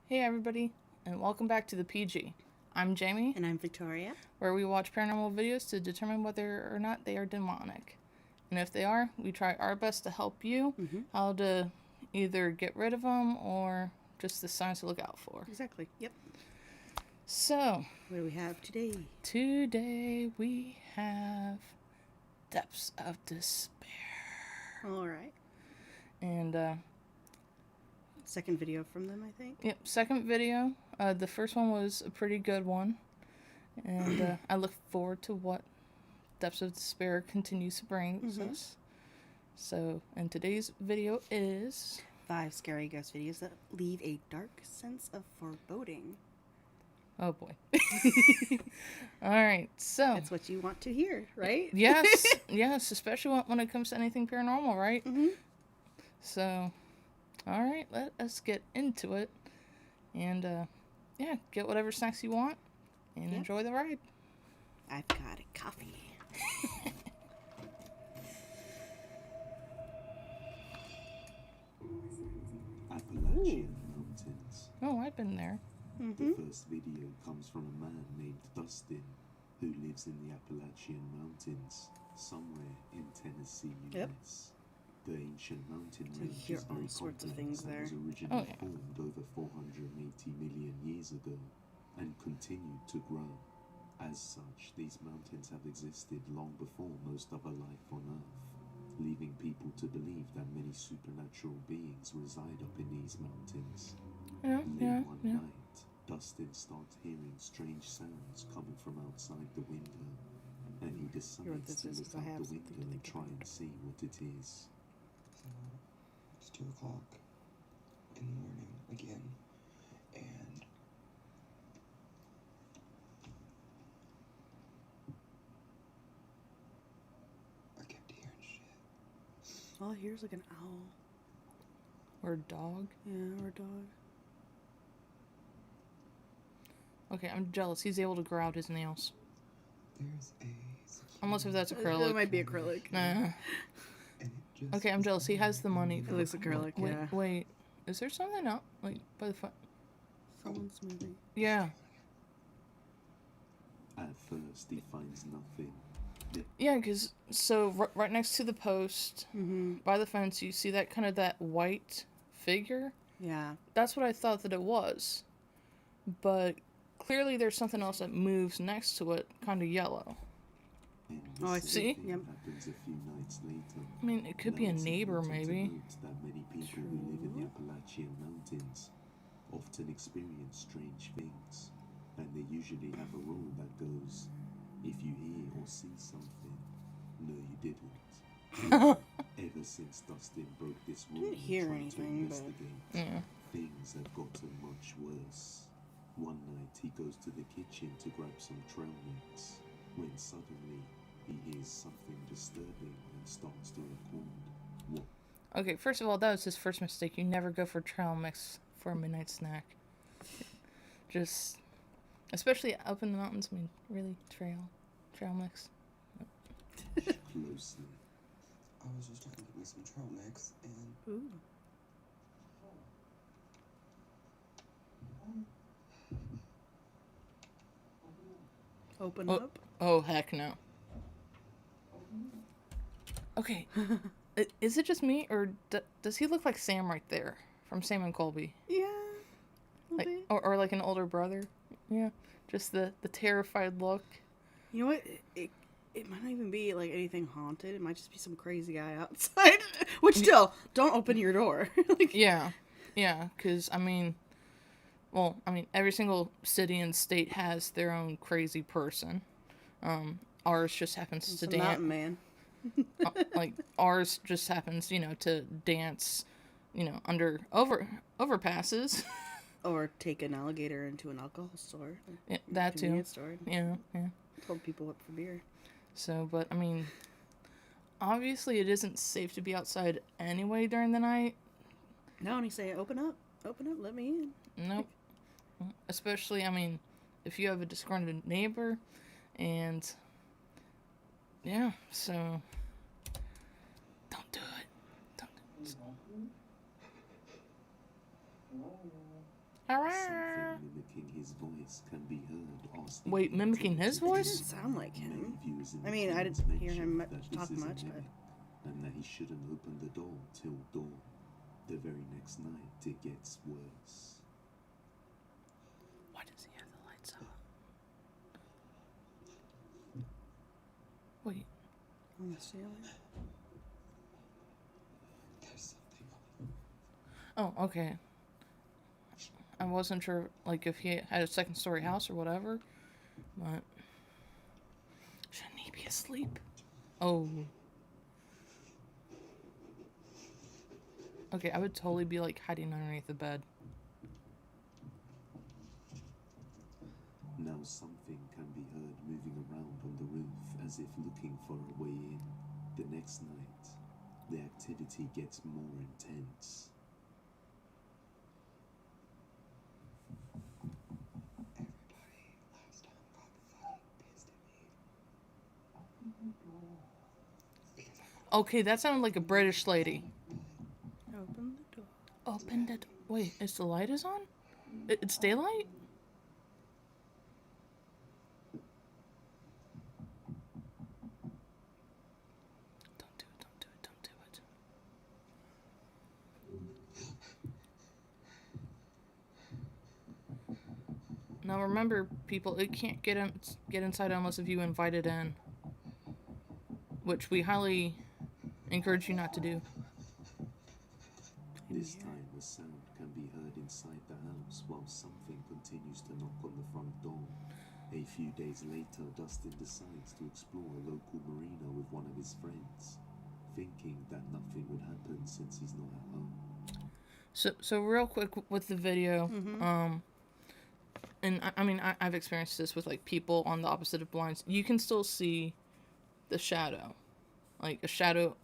Hey everybody, and welcome back to the PG. I'm Jamie, And I'm Victoria. where we watch paranormal videos to determine whether or not they are demonic. And if they are, we try our best to help you how to either get rid of them or just the signs to look out for. Exactly. Yep. So, What do we have today? today we have Depths of Despair. All right. And, Second video from them, I think. yep, second video. The first one was a pretty good one. And I look forward to what Depths of Despair continues to bring us. So, and today's video is 5 scary ghost videos that leave a dark sense of foreboding. oh boy. All right, so That's what you want to hear, right? yes, especially when it comes to anything paranormal, right? So, all right, let us get into it, and get whatever snacks you want, and enjoy the ride. I've got a coffee. Appalachian Mountains. Oh, I've been there. The first video comes from a man named Dustin who lives in the Appalachian Mountains, somewhere in Tennessee, US. The ancient mountain So you range hear is all very sorts of complex things and there. was originally Oh, yeah. formed over 480 million years ago and continued to grow. As such, these mountains have existed long before most other life on Earth, leaving people to believe that many supernatural beings reside up in these mountains. Late one night, Dustin starts hearing strange sounds coming from outside the window, and he decides this to is, look 'cause I out have the something window to and think try about. and see what it is. So it's 2 o'clock in the morning again, and I kept hearing shit. All I hear is like an owl. Or a dog. Yeah, or a dog. Okay, I'm jealous. He's able to grow out his nails. There's a Unless if that's It acrylic. might be acrylic. Nah. and it just Okay, I'm jealous. He has the money. It looks acrylic, Wait, yeah. wait. Is there something out like by the front? Someone's moving. Yeah. At first, he finds nothing. Yeah, because right next to the post, by the fence, you see that kind of that white figure. Yeah. That's what I thought that it was, but clearly there's something else that moves next to it, kind of yellow. And Oh, I the see. same thing Yep. happens a few nights later. I mean, it could be a Now, it's neighbor, important to maybe. note that many people who live in the Appalachian Mountains often experience strange things, and they usually have a rule that goes, if you hear or see something, no you didn't. Ever since Dustin broke this rule Didn't hear and tried anything, to but- investigate, Yeah. things have gotten much worse. One night he goes to the kitchen to grab some trail mix, when suddenly he hears something disturbing and starts to record. What? Okay, first of all, that was his first mistake. You never go for trail mix for a midnight snack. Just, especially up in the mountains. I mean, really, trail mix. Closely. I was just trying to get me some trail mix, and Ooh. Open Oh. up. Oh heck no. Okay, is it just me or does he look like Sam right there from Sam and Colby? Yeah. A Like, little bit. or like an older brother? Yeah, just the terrified look. You know what? It might not even be like anything haunted. It might just be some crazy guy outside. Which still, don't open your door. Like, Yeah, because every single city and state has their own crazy person. Ours just happens to it's a mountain dance. man. Like ours just happens, to dance, under overpasses. Or take an alligator into an alcohol store. Yeah, that too. Convenience store. Yeah. Hold people up for beer. So, but obviously it isn't safe to be outside anyway during the night. No, and he say, open up, let me in. Nope. Especially, if you have a disgruntled neighbor, and yeah, so don't do it. Don't. Something mimicking his voice can be heard asking Wait, him mimicking to his return. It voice? didn't sound like Many him. viewers in I the mean, I comments didn't hear him mentioned that talk this is a much, but mimic, and that he shouldn't open the door till dawn. The very next night, it gets worse. Why does he have the lights on? Wait. on the ceiling. There's something. Oh, okay. I wasn't sure, like, if he had a second-story house or whatever, but shouldn't he be asleep? Oh. Okay, I would totally be, like, hiding underneath the bed. Now something can be heard moving around on the roof as if looking for a way in. The next night, the activity gets more intense. Everybody last time got fucking pissed at me. Okay, that sounded like a British lady. Open the door. Open the door. Wait, is the light is on? It's daylight? Don't do it, don't do it, don't do it. Now remember, people, it can't get inside unless if you invite it in. Which we highly encourage you not to do. This time, the sound can be heard inside the house while something continues to knock on the front door. A few days later, Dustin decides to explore a local marina with one of his friends, thinking that nothing would happen since he's not at home. So real quick with the video, and I mean, I've experienced this with, like, people on the opposite of blinds. You can still see the shadow. Like, a shadow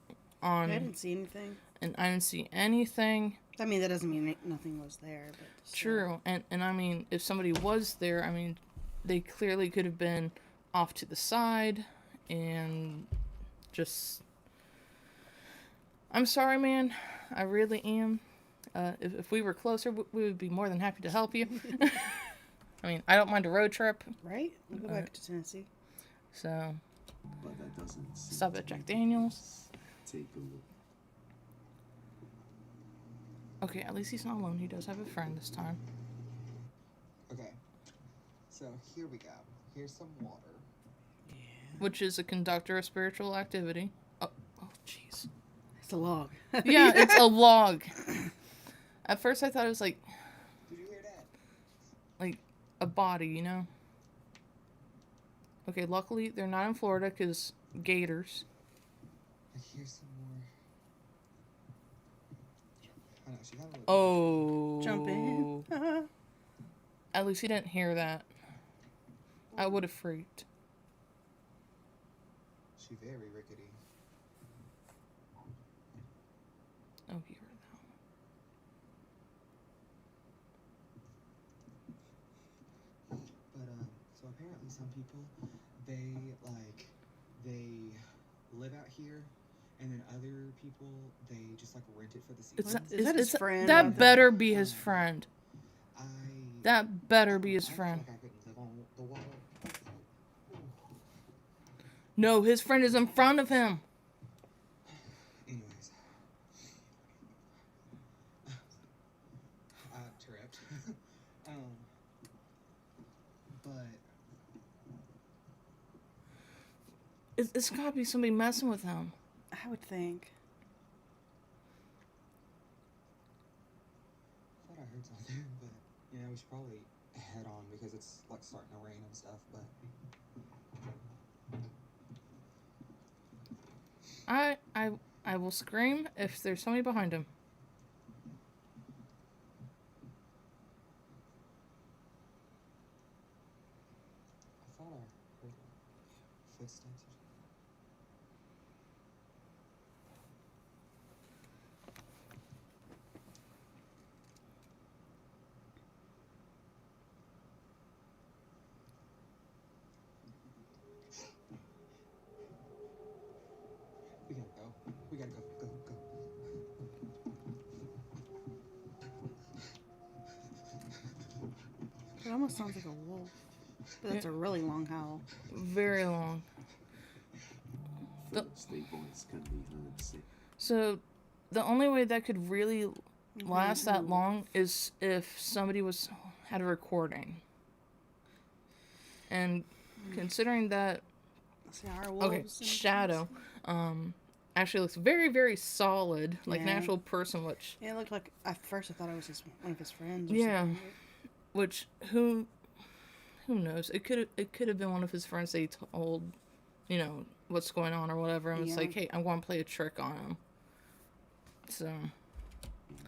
on... I didn't see anything. And I didn't see anything. I mean, that doesn't mean nothing was there, but still. True. And I mean, if somebody was there, I mean, they clearly could have been off to the side and just... I'm sorry, man. I really am. If we were closer, we would be more than happy to help you. I mean, I don't mind a road trip. Right? We'll go back to Tennessee. So, But that doesn't seem stop to at Jack make the Daniels. case. Take a look. Okay, at least he's not alone. He does have a friend this time. Okay. So here we go. Here's some water. Which is a conductor of spiritual activity. Oh, jeez. It's a log. Yeah, it's a log. At first I thought it was like Did you hear that? like a body, you know? Okay, luckily they're not in Florida because gators. Here's some more. I know, she got a little... Oh. Jump in. At least he didn't hear that. I would have freaked. She very rickety. Oh, he heard that one. But, so apparently some people, they live out here, and then other people, they just, rent it for the season. Is that his friend? That better be his friend. I... That better be his I feel friend. like I couldn't live on the water. No, his friend is in front of him. Anyways. I tripped. But... It's gotta be somebody messing with him. I would think. I thought I heard something, but we should probably head on because it's starting to rain and stuff. But I will scream if there's somebody behind him. I thought I heard footsteps. We gotta go. We gotta go. Go. Go. It almost sounds like a wolf. But that's a really long howl. Very long. First, a voice can be heard say, So, the only way that could really last that long is if somebody had a recording. And considering that, See, our wolves okay, and Shadow, actually looks very, very solid, like an Yeah. actual person, which, Yeah, it looked like, at first I thought it was one of his friends. Or Yeah. something. which, who knows? It could have been one of his friends that he told, what's going on or whatever, and was Yeah. like, hey, I want to play a trick on him. So,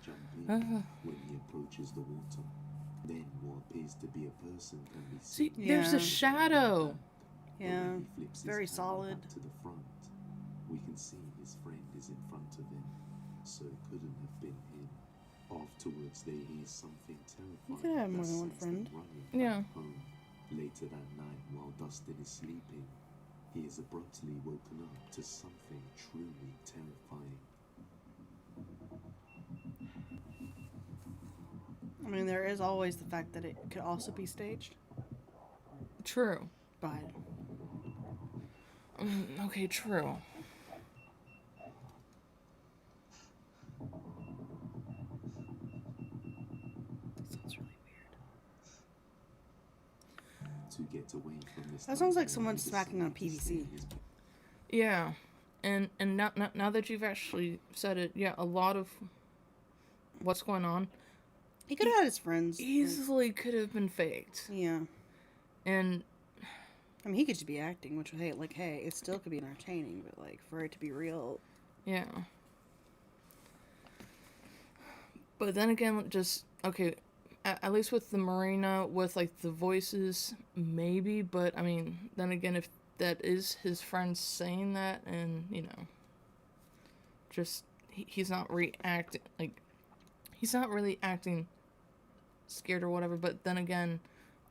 jump in when he approaches the water. Then what appears to be a person can be see, seen. there's a Yeah. shadow. Yeah, When he flips his very camera solid. back to the front, we can see his friend is in front of him, so it couldn't have been him. Afterwards, they hear something terrifying. could have more that than one sends them friend. running Yeah. back home. Later that night, while Dustin is sleeping, he is abruptly woken up to something truly terrifying. I mean, there is always the fact that it could also be staged. True. But Okay, true. that sounds really weird. To get away from this That sounds like nightmare, someone he smacking on decided to stay PVC. in his Yeah. And now that you've actually said it, yeah, a lot of what's going on He could have had his friends. easily could have been faked. Yeah. And I mean, he could just be acting, which, hey, it still could be entertaining, but, like, for it to be real. yeah. But then again, just, okay, at least with the marina, with, like, the voices, maybe, but, I mean, then again, if that is his friend saying that, and, just, he's not reacting, like, he's not really acting scared or whatever, but then again,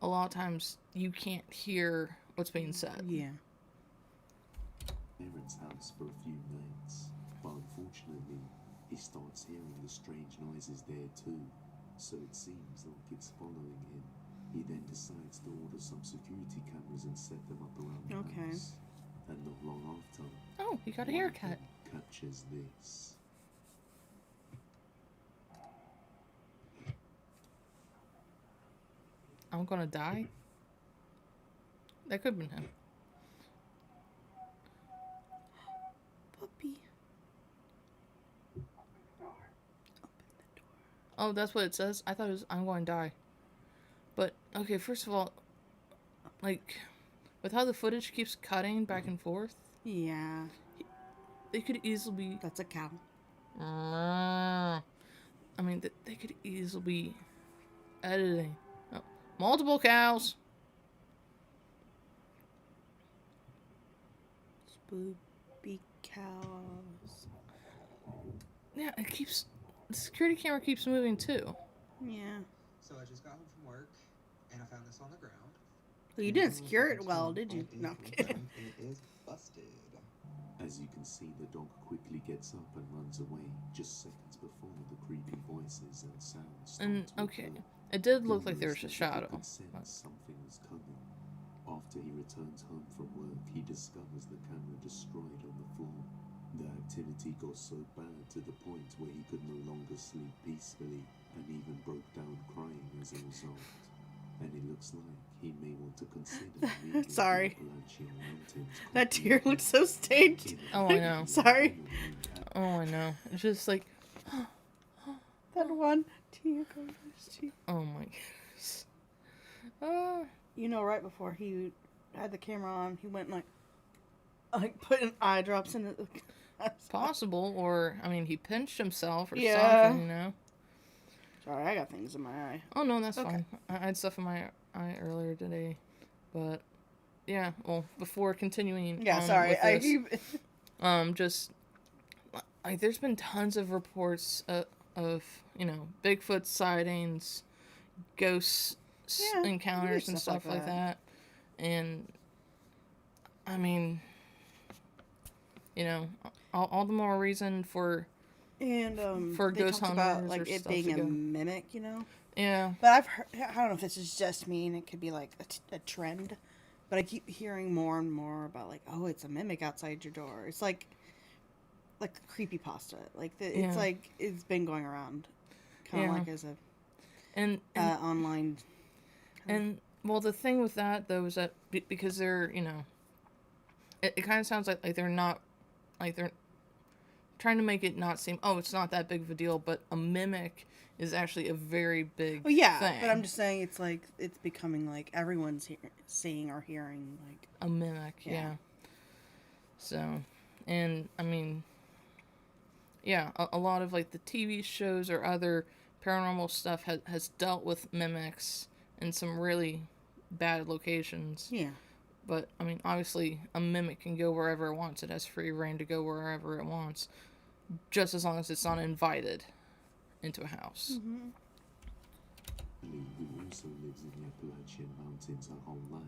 a lot of times, you can't hear what's being said. Yeah. parents' house for a few nights, but unfortunately, he starts hearing the strange noises there too, so it seems like it's following him. He then decides to order some security cameras and set them up around the Okay. house, and not long after, Oh, he got a one of haircut. them captures this. I'm gonna die? That could have been him. Puppy. Oh, that's what it says? I thought it was, I'm going to die. But, okay, first of all, like, with how the footage keeps cutting back and forth, Yeah. they could easily be... That's a cow. I mean, they could easily be editing. Oh, multiple cows! Spoopy cows. Yeah, it keeps... The security camera keeps moving, too. Yeah. So I just got home from work, and I found this on the ground. Well, you didn't secure it well, did you? No, I'm kidding. It is busted. As you can see, the dog quickly gets up and runs away, just seconds before the creepy voices and sounds start And, to okay, occur. it did He look like there knows was a that if he shadow. could sense something was coming. After he returns home from work, he discovers the camera destroyed on the floor. The activity got so bad to the point where he could no longer sleep peacefully, and even broke down crying as a result. And it looks like he may want to consider leaving the Sorry. Appalachian Mountains That tear looked so staged. in Oh, I know. Sorry. Oh, I know. It's just like, That one tear goes down his cheek. oh my goodness. You know, right before he had the camera on, he went like putting eye drops in it. Possible, or, I mean, he pinched himself or Yeah. something, you know? Sorry, I got things in my eye. Oh, no, that's Okay. fine. I had stuff in my eye earlier today. But, yeah, well, before continuing Yeah, on sorry. with I this, keep... just, like, there's been tons of reports of, Bigfoot sightings, ghost Yeah, encounters we do and stuff like that. And, I mean, all the more reason for And For they ghost talked about hunters like or it stuff being to a go. mimic, Yeah. But I've heard, I don't know if this is just me and it could be like a trend, but I keep hearing more and more about like, oh, it's a mimic outside your door. It's like creepypasta. Like Yeah. it's like it's been going around, kind of Yeah. like as a And online. and well, the thing with that though is that because they're it kind of sounds like they're not like they're trying to make it not seem it's not that big of a deal, but a mimic is actually a very big Oh yeah, thing. but I'm just saying it's like it's becoming like everyone's seeing or hearing like a mimic, yeah. So, and I mean, yeah, a lot of like the TV shows or other paranormal stuff has dealt with mimics in some really bad locations. Yeah. But I mean, obviously, a mimic can go wherever it wants. It has free reign to go wherever it wants, just as long as it's not invited into a house. Mm-hmm. Lou, who also lives in the Appalachian Mountains her whole life,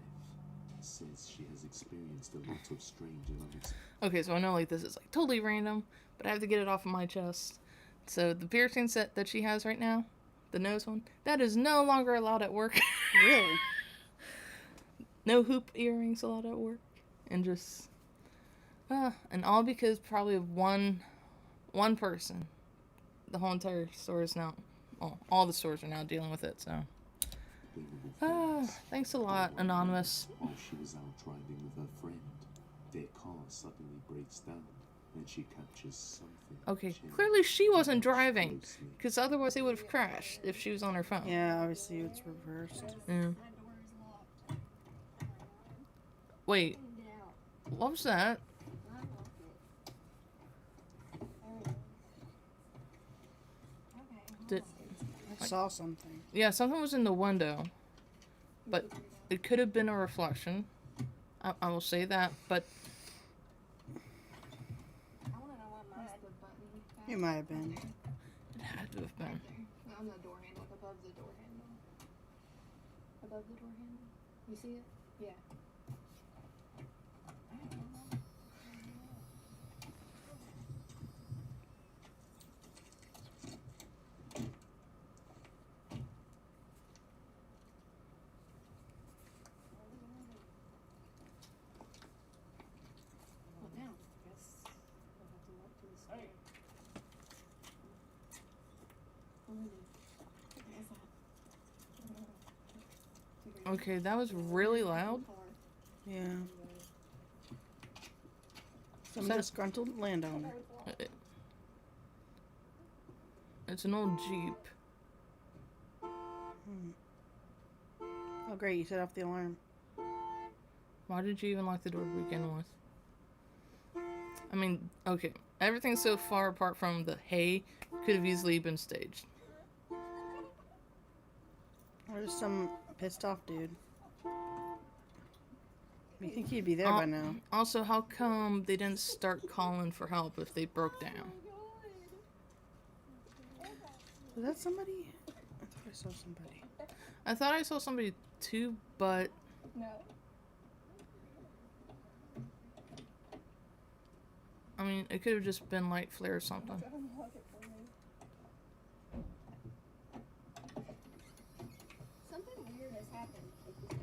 says she has experienced a lot of strange and unexpected. Okay, so I know like this is like totally random, but I have to get it off of my chest. So the piercing set that she has right now, the nose one, that is no longer allowed at work. Really? No hoop earrings allowed at work, and just and all because probably of one person. The whole entire store is now, all the stores are now dealing with it. So thanks a lot, Anonymous. While she was out driving with her friend, their car suddenly breaks down and she captures something. Okay, changed. clearly she wasn't driving, Closely. because otherwise they would have crashed if she was on her phone. Yeah, obviously it's reversed. Yeah. Wait, what was that? Did, I saw something. yeah, something was in the window, but it could have been a reflection. I will say that, but It might have been. it had to have been. On the door handle, like above the door handle. Above the door handle. You see it? Yeah. Well, now, I guess we'll have to walk to the store. Okay, that was really loud. Yeah. Some So- disgruntled landowner. It's an old Jeep. Oh great, you set off the alarm. Why did you even lock the door to begin with? I mean, okay, everything so far apart from the hay could have easily been staged. Or just some pissed off dude. You think he'd be there by now? Also, how come they didn't start calling for help if they broke down? Was that somebody? I thought I saw somebody. I thought I saw somebody too, but No. I mean, it could have just been light flare or something. Something weird has happened.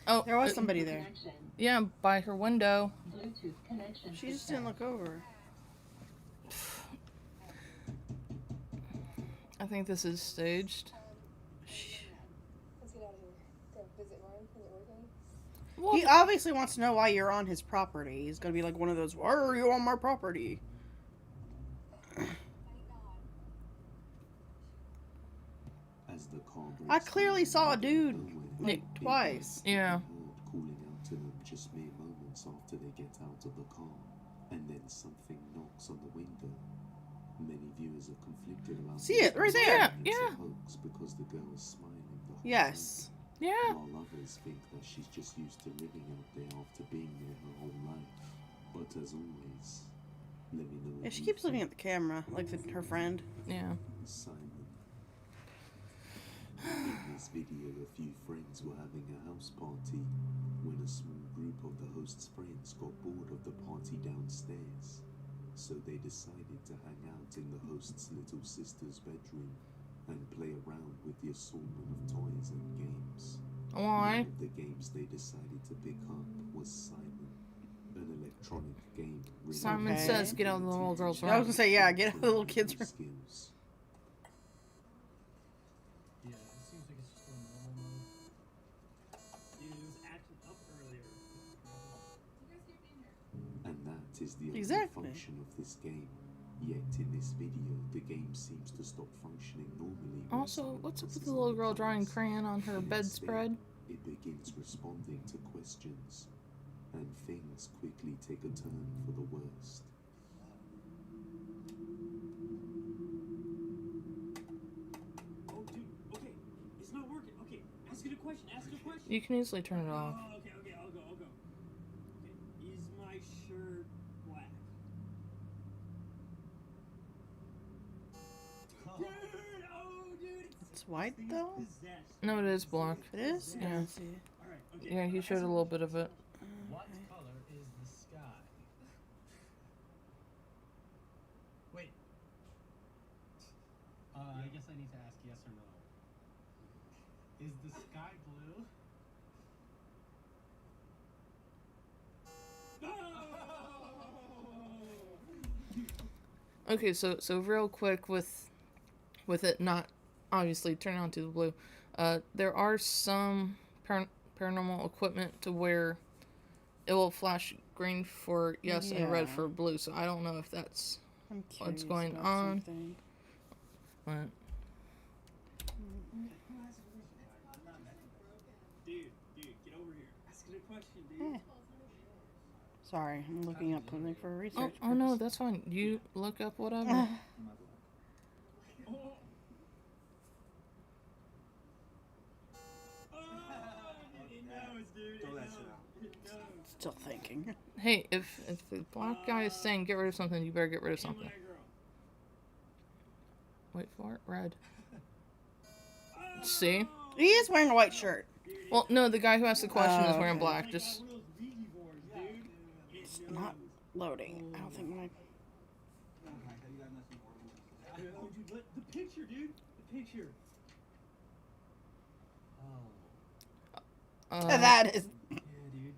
Oh, There was somebody there. yeah, by her window. She just didn't look over. I think this is staged. Let's get out of here. Go visit Ryan. Is it working? Well, He obviously wants to know why you're on his property. He's gonna be like one of those, why are you on my property? As the car breaks I clearly down saw a in the dude, middle of nowhere, like, they twice. heard Yeah. calling out to them just mere moments after they get out of the car, and then something knocks on the window. Many viewers are conflicted about See it, right this there. claim it's Yeah. a hoax because the girl is smiling the whole Yes. yeah. time, while others think that she's just used to living out there after being there her whole life. But as always, let me know. Yeah, what she you keeps looking think. at the camera, like her friend. Yeah. Simon. In his this video, a few friends were having a house party when a small group of the host's friends got bored of the party downstairs. So they decided to hang out in the host's little sister's bedroom and play around with the assortment of toys and games. Why? One of the games they decided to pick up was Simon, an electronic game. Simon Okay. says, "Get out of the little girl's I was room." gonna say, yeah, get out of the little kid's room. Skills. Yeah, it seems like it's just a normal mode. Dude, it was acting up earlier. And that is the only Exactly. function of this game. Yet in this video, the game seems to stop functioning normally. when Also, someone what's up with presses the little on girl drawing buttons. crayon on her And bedspread? instead, it begins responding to questions, and things quickly take a turn for the worst. Oh, dude, okay. It's not working. Okay, ask it a question. Ask it a question. You can easily turn it off. Oh, okay, okay, I'll go. Okay, is my shirt black? Dude, oh, dude, It's white this thing is though. possessed. No, it is black. It is. Yeah. Let's see. All right, okay. Yeah, he showed a little bit of it. What color is the sky? Wait. I guess I need to ask yes or no. Is the sky blue? Okay, so real quick with it not obviously turning on to the blue, there are some paranormal equipment to where it will flash green for yes and red Yeah. for blue. So I don't know if that's I'm What's curious going about on? something. what. Dude, get over here. Ask it a question, dude. Eh. Sorry, I'm looking up something for Oh, research. oh no, purpose. that's fine. You look up whatever. Oh. Oh, it knows, dude. It knows. It knows. Still thinking. Hey, if the black guy is saying get rid of something, you better get rid of Am I something. a girl? Wait for it. Red. See? He is wearing a white shirt. Well, no, the guy who asked the question is Oh, wearing okay. black. Like Just one of those Ouija boards, dude. It It's knows. not loading. I don't think my. Oh, dude, the picture, dude. The picture. Oh. That is. Yeah, dude.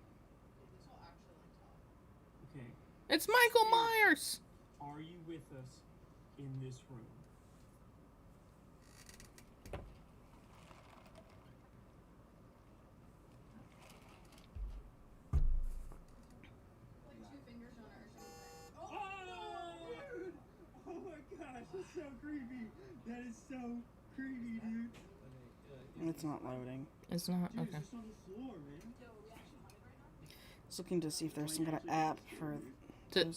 Okay. it's Michael Myers. Are you with us in this room? Oh, dude! Oh my gosh, that's so creepy. That is so creepy, dude. It's not loading. It's not Dude, okay. it's just on the floor, man. Just looking to see if there's some kind of app for.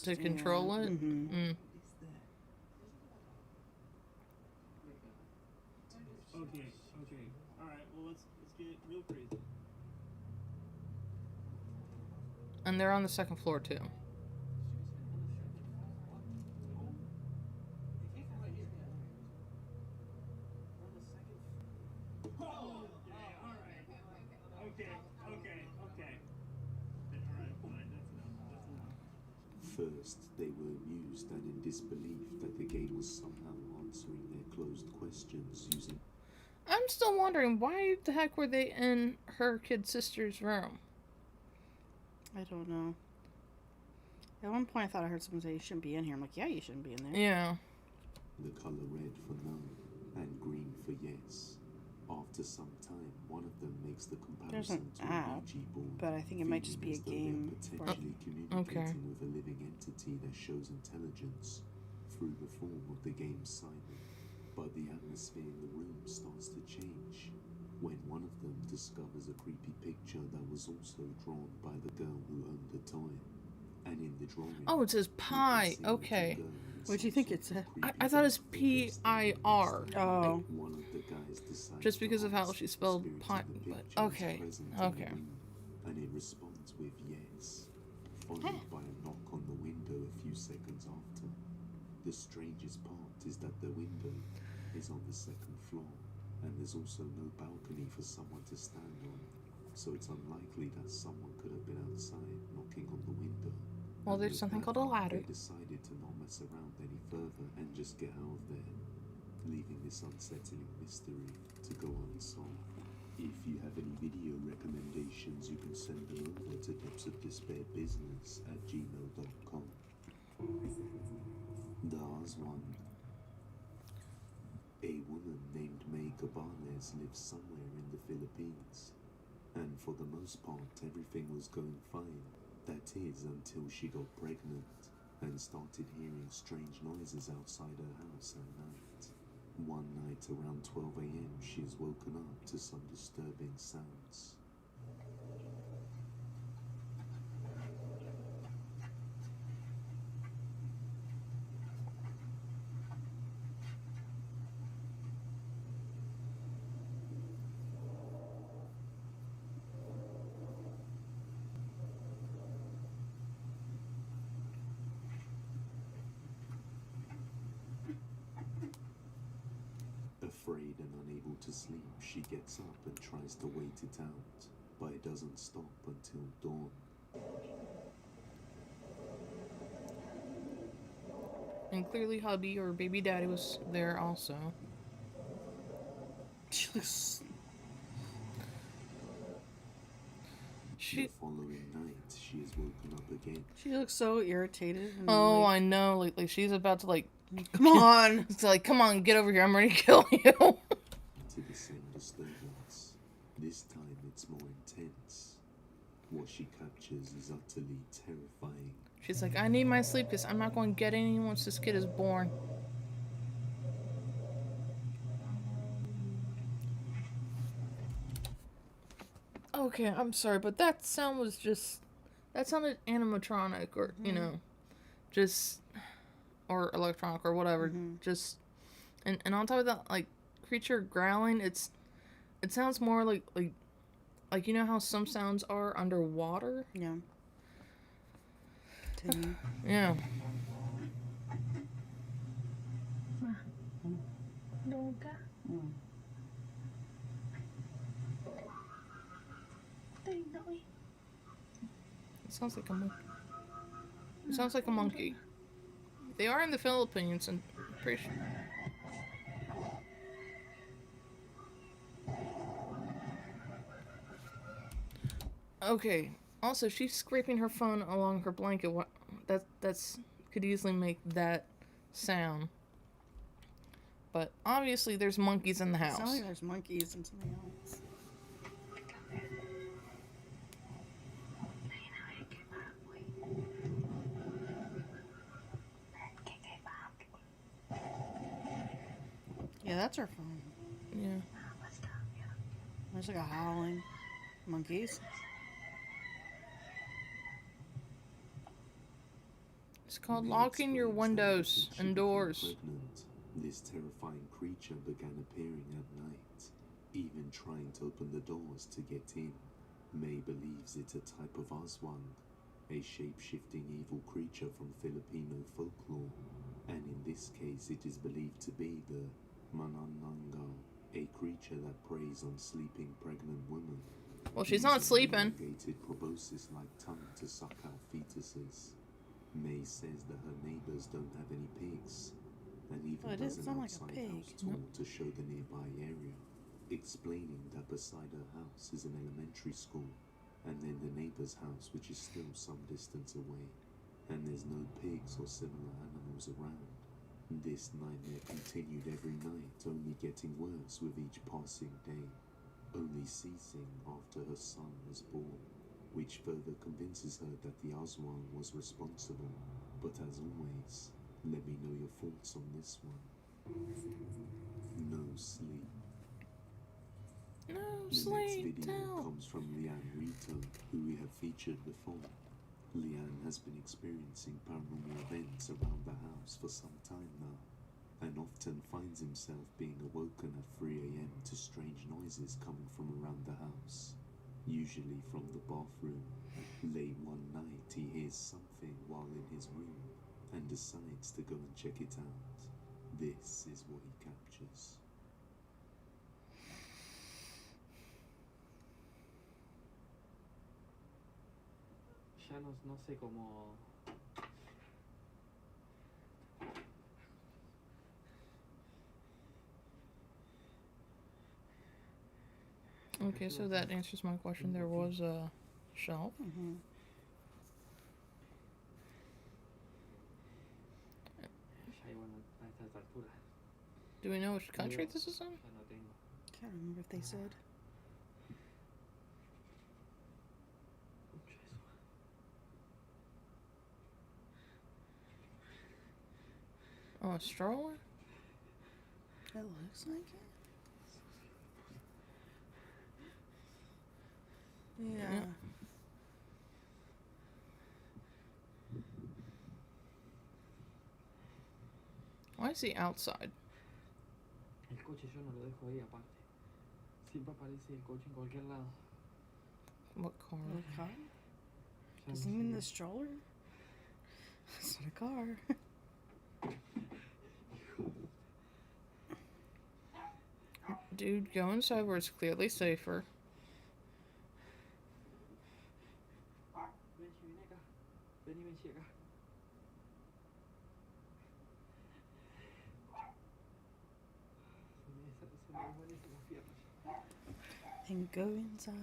To control it. Mm-hmm. Mm. What is that? Okay. All right. Well, let's get real crazy. And they're on the second floor too. Oh, yeah, all right. Okay. All right, fine. That's enough. First, they were amused and in disbelief that the game was somehow answering their closed questions using I'm still wondering why the heck were they in her kid sister's room? I don't know. At one point, I thought I heard someone say you shouldn't be in here. I'm like, yeah, you shouldn't be in there. Yeah. the color red for no and green for yes. After some time, one of them makes the There's an comparison to app, a Ouija board, but I think it might just be a feeling game as for- though they're potentially communicating okay. with a living entity that shows intelligence through the form of the game's Simon. But the atmosphere in the room starts to change when one of them discovers a creepy picture that was also drawn by the girl who owned the toy. And in the drawing, Oh, it says you can pie. see the Okay. girl in What do you some think sort it of said? creepy I thought it's dark focus PIR. Oh. one of the guys decides Just because to of how ask she if the spelled spirit in pie, the but picture is okay, present in the okay. room, and it responds with yes, followed by a knock on the window a few seconds after. The strangest part is that the window is on the second floor, and there's also no balcony for someone to stand on, so it's unlikely that someone could have been outside knocking on the window. Well, And there's with something that, called a ladder. They decided to not mess around any further and just get out of there, leaving this unsettling mystery to go unsolved. If you have any video recommendations, you can send them over to depthsofdespair2@gmail.com. The Oz one. A woman named May Cabanes lives somewhere in the Philippines, and for the most part everything was going fine. That is, until she got pregnant and started hearing strange noises outside her house at night. One night around 12 a.m. she is woken up to some disturbing sounds. Afraid and unable to sleep, she gets up and tries to wait it out, but it doesn't stop until dawn. And clearly hubby or baby daddy was there also. She looks. The following night, she is woken up again. She looks so irritated. And Oh, like, I know. Like she's about to like. come on. It's like, come on, get over here. I'm ready to kill you. To the same disturbance. This time it's more intense. What she captures is utterly terrifying. She's like, I need my sleep because I'm not going to get any once this kid is born. Okay, I'm sorry, but that sound was just... That sounded animatronic or, you know, just... Or electronic or whatever. Just... And on top of that, like, creature growling, it sounds more like, you know how some sounds are underwater? Yeah. Timmy. Yeah. It sounds like a monkey. It sounds like a monkey. They are in the Philippines, and I'm pretty sure. Okay. Also, she's scraping her phone along her blanket. What? That's could easily make that sound. But obviously, there's monkeys in the It sounds house. like there's monkeys and something else. Yeah, that's her phone. Yeah. There's like a howling. Monkeys. It's called May locking your explains that windows since she and became doors. pregnant, this terrifying creature began appearing at night, even trying to open the doors to get in. May believes it's a type of aswang, a shape-shifting evil creature from Filipino folklore, and in this case it is believed to be the Manananggal, a creature that preys on sleeping pregnant women. Well, she's not using an sleeping. elongated proboscis-like tongue to suck out fetuses. May says that her neighbors don't have any pigs, and even Oh, it does does an sound like a outside pig. house tour to show the nearby area, explaining that beside her house is an elementary school, and then the neighbor's house, which is still some distance away, and there's no pigs or similar animals around. This nightmare continued every night, only getting worse with each passing day, only ceasing after her son was born, which further convinces her that the Aswang was responsible. But as always, let me know your thoughts on this one. No sleep. No The next sleep. video No. comes from Leanne Rito, who we have featured before. Leanne has been experiencing paranormal events around the house for some time now, and often finds himself being awoken at 3 a.m. to strange noises coming from around the house, usually from the bathroom. Late one night he hears something while in his room and decides to go and check it out. This is what he captures. Ya no sé cómo... Okay, so that answers my question. There was a shelf. Mm-hmm. Ya bueno, a estas alturas Do we know which country this is in? ya no tengo. Can't remember if they said. Mucho eso. Oh, a stroller? It looks like it. Yeah. Why is he outside? El coche yo no lo dejo ahí aparte. Siempre aparece el coche en cualquier lado. What car? What car? Ya Does no he mean sé. the stroller? It's not a car. Dude, go inside where it's clearly safer. Benji, ven acá. Vení, Benji, acá. Se me desvanecen las piernas. And go inside.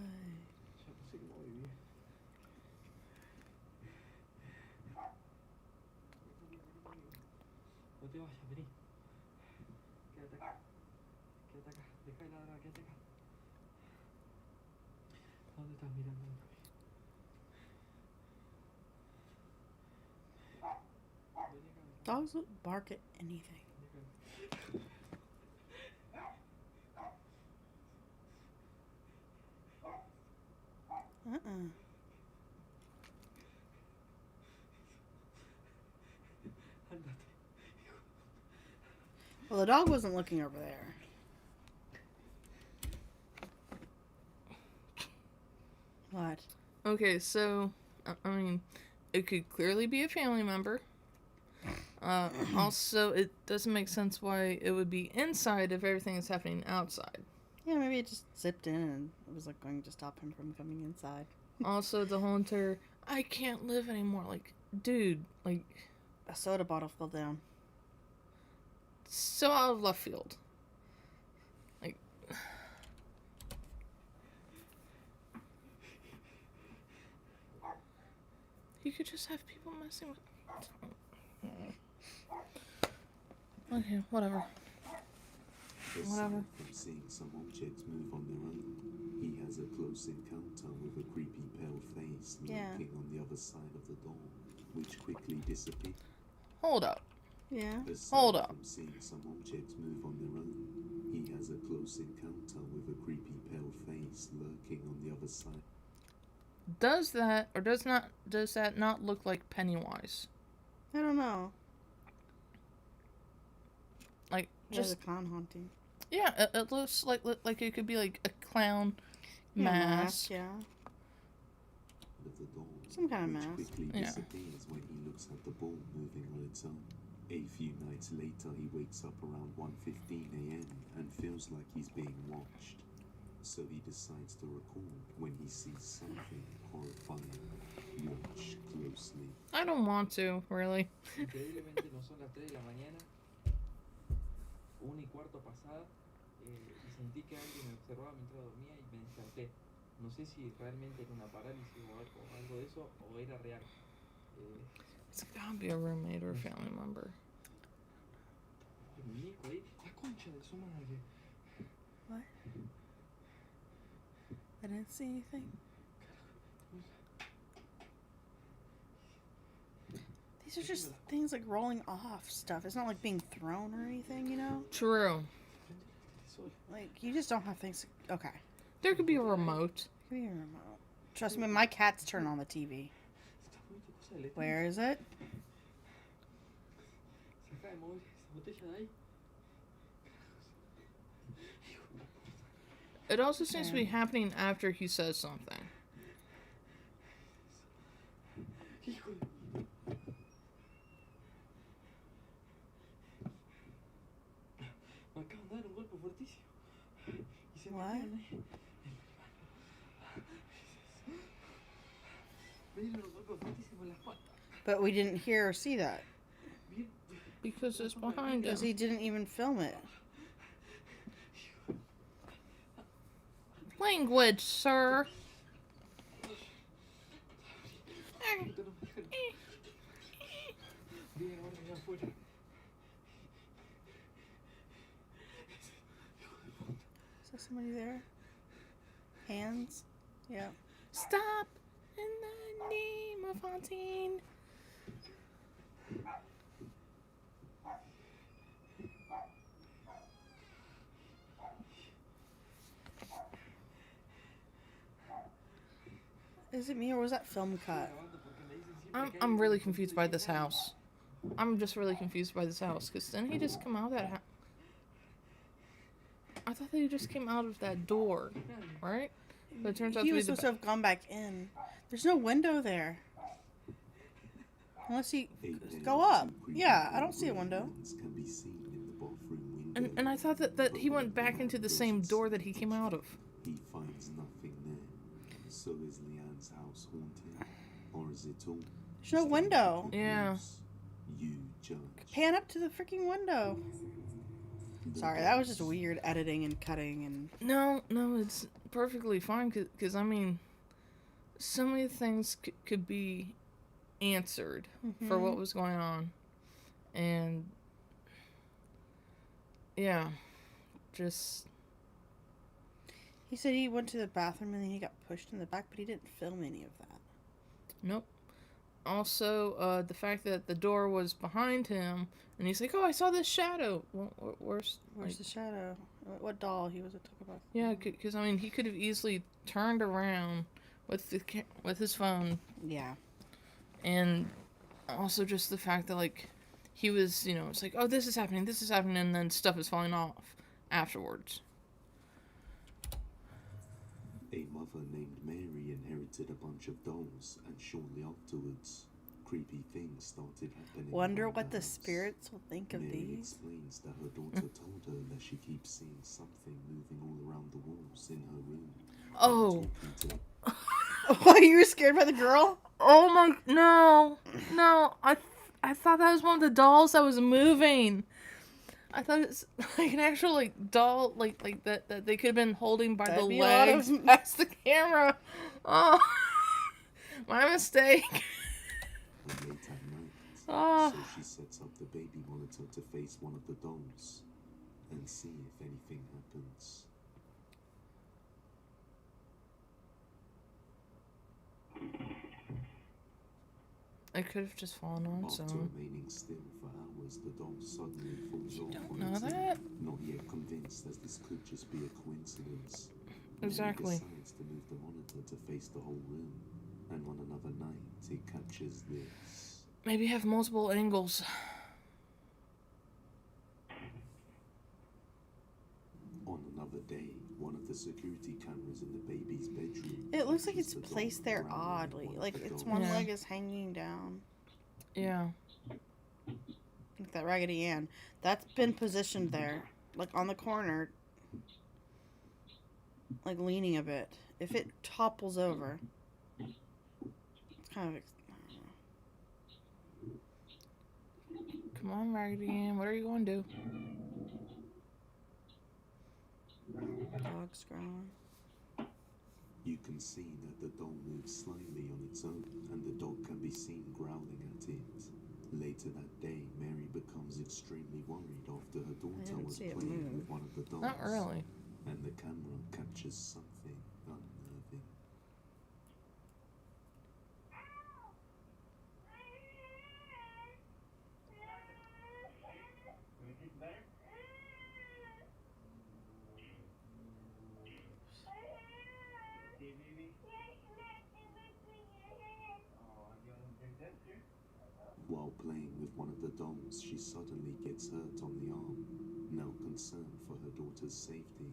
Ya no sé cómo vivir. No te vayas, vení. Quédate acá. Quédate acá. Deja de ladrar, quédate acá. ¿A dónde estás mirando? Vení acá. Dogs will bark at anything. Vení acá. Uh-uh. Andate. Well, the dog wasn't looking over there. What? Okay, so, I mean, it could clearly be a family member. Also, it doesn't make sense why it would be inside if everything is happening outside. Yeah, maybe it just zipped in and it was like going to stop him from coming inside. Also, the whole entire, I can't live anymore. Like, dude, like, A soda bottle fell down. so out of left field. Like, you could just have people messing with. Okay, whatever. Aside from seeing some objects move on their own, he has a close encounter with a creepy pale face Yeah. lurking on the other side of the door, which quickly disappears. Hold up. Yeah. Aside Hold up. from seeing some objects move on their own, he has a close encounter with a creepy pale face lurking on the other side. Does that or does that not look like Pennywise? I don't know. Like, Just just a clown haunting. yeah, it looks like it could be like a clown Yeah, mask. Yeah. Of the door, Some kind of which mask. quickly Yeah. disappears when he looks at the ball moving on its own. A few nights later, he wakes up around 1:15 a.m. and feels like he's being watched. So he decides to record when he sees something horrifying. Watch closely. I don't want to, really. Increíblemente no son las 3 de la mañana, 1:15 pasada, y sentí que alguien me observaba mientras dormía y me desperté. No sé si realmente era una parálisis o algo de eso o era real. It's gotta be a roommate or a family member. El muñeco ahí, la concha de su madre. What? I didn't see anything. These are just things like rolling off stuff. It's not like being thrown or anything, you know? True. Like, you just don't have things. Okay. There could be a remote. Give me a remote. Trust me, my cats turn on the TV. Where is it? Se acaba de mover esa botella de ahí. It also seems to be happening after he says something. Hijo de... Me acaban de dar un golpe fuertísimo. Y se me What? quedan ahí. But we didn't hear or see that. Because it's behind him. Because he didn't even film it. Language, sir. Is there somebody there? Hands? Yeah. Stop in the name of haunting. Is it me or was that film cut? I'm really confused by this house. I'm just really confused by this house. Because didn't he just come out of that house? I thought that he just came out of that door, right? But it turns out He to be was the supposed to have gone back in. There's no window there. Unless he... Go up. Yeah, I don't see a window. Can be seen in the bathroom window. And I thought that he went back into the same door that he came out of. He finds nothing there. So is Leanne's house haunted? Or is it all? There's no window. Yeah. You judge. Pan up to the freaking window. Sorry, that was just weird editing and cutting and... No, it's perfectly fine. Because, I mean, so many things could be answered for what was going on. And, yeah, just... He said he went to the bathroom and then he got pushed in the back, but he didn't film any of that. Nope. Also, the fact that the door was behind him, and he's like, "Oh, I saw this shadow." Well, where's the shadow? What doll he was talking about? Yeah, because I mean, he could have easily turned around with with his phone. Yeah. And also just the fact that like he was, it's like, "Oh, this is happening," and then stuff is falling off afterwards. A mother named Mary inherited a bunch of dolls, and shortly afterwards, creepy things started happening. Wonder around what the house. spirits will think of Mary these. explains that her daughter told her that she keeps seeing something moving all around the walls in her room. Oh. Why, you were scared by the girl? Oh my, no, I thought that was one of the dolls that was moving. I thought it's like an actual like doll, like that they could have been holding by That'd the be a lot legs of- past the camera. Oh, my mistake. And late at night, Oh. so she sets up the baby monitor to face one of the dolls and see if anything happens. I could have just fallen on its After own. remaining still for hours, the doll suddenly falls You off don't on know its that? own, not yet convinced as this could just be a coincidence. Exactly. Mary decides to move the monitor to face the whole room, and on another night, it captures this. Maybe have multiple angles. On another day, one of the security cameras in the baby's bedroom. It looks like catches it's the doll placed there growling at oddly. one of Like the its dolls. one Yeah. leg is hanging down. Yeah. Like that Raggedy Ann. That's been positioned there. Like on the corner. Like leaning a bit. If it topples over. It's kind of... Come on, Raggedy Ann. What are you going to do? Dog's growling. You can see that the doll moves slightly on its own, and the dog can be seen growling at it. Later that day, Mary becomes extremely worried after her daughter didn't was see it playing move. with one of the dolls. Not really. And the camera captures something unnerving. While playing with one of the dolls, she suddenly gets hurt on the arm. Now concerned for her daughter's safety,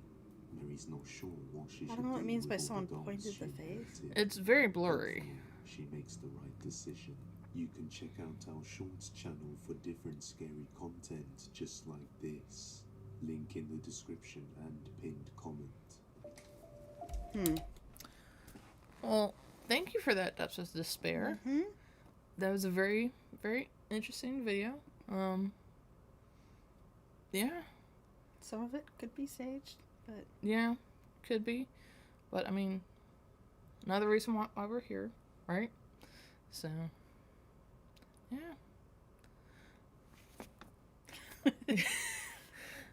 Mary's not sure what she should do. I don't know what it means with by all the someone dolls pointed she the face. inherited. It's very blurry. Hopefully, she makes the right decision. You can check out our shorts channel for different scary content just like this. Link in the description and pinned comment. Well, thank you for that, Depths of Despair. Mm-hmm. That was a very, very interesting video. Yeah, Some of it could be staged, but yeah, could be. But, I mean, another reason why we're here, right? So, yeah.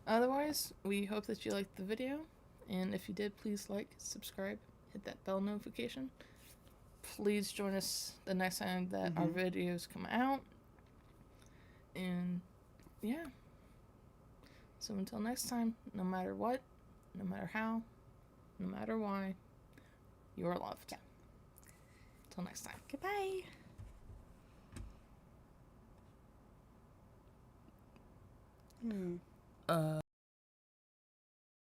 Otherwise, we hope that you liked the video. And if you did, please like, subscribe, hit that bell notification. Please join us the next time that our videos come out. And yeah. So until next time, no matter what, no matter how, no matter why, you're loved. Yeah. Until next time. goodbye.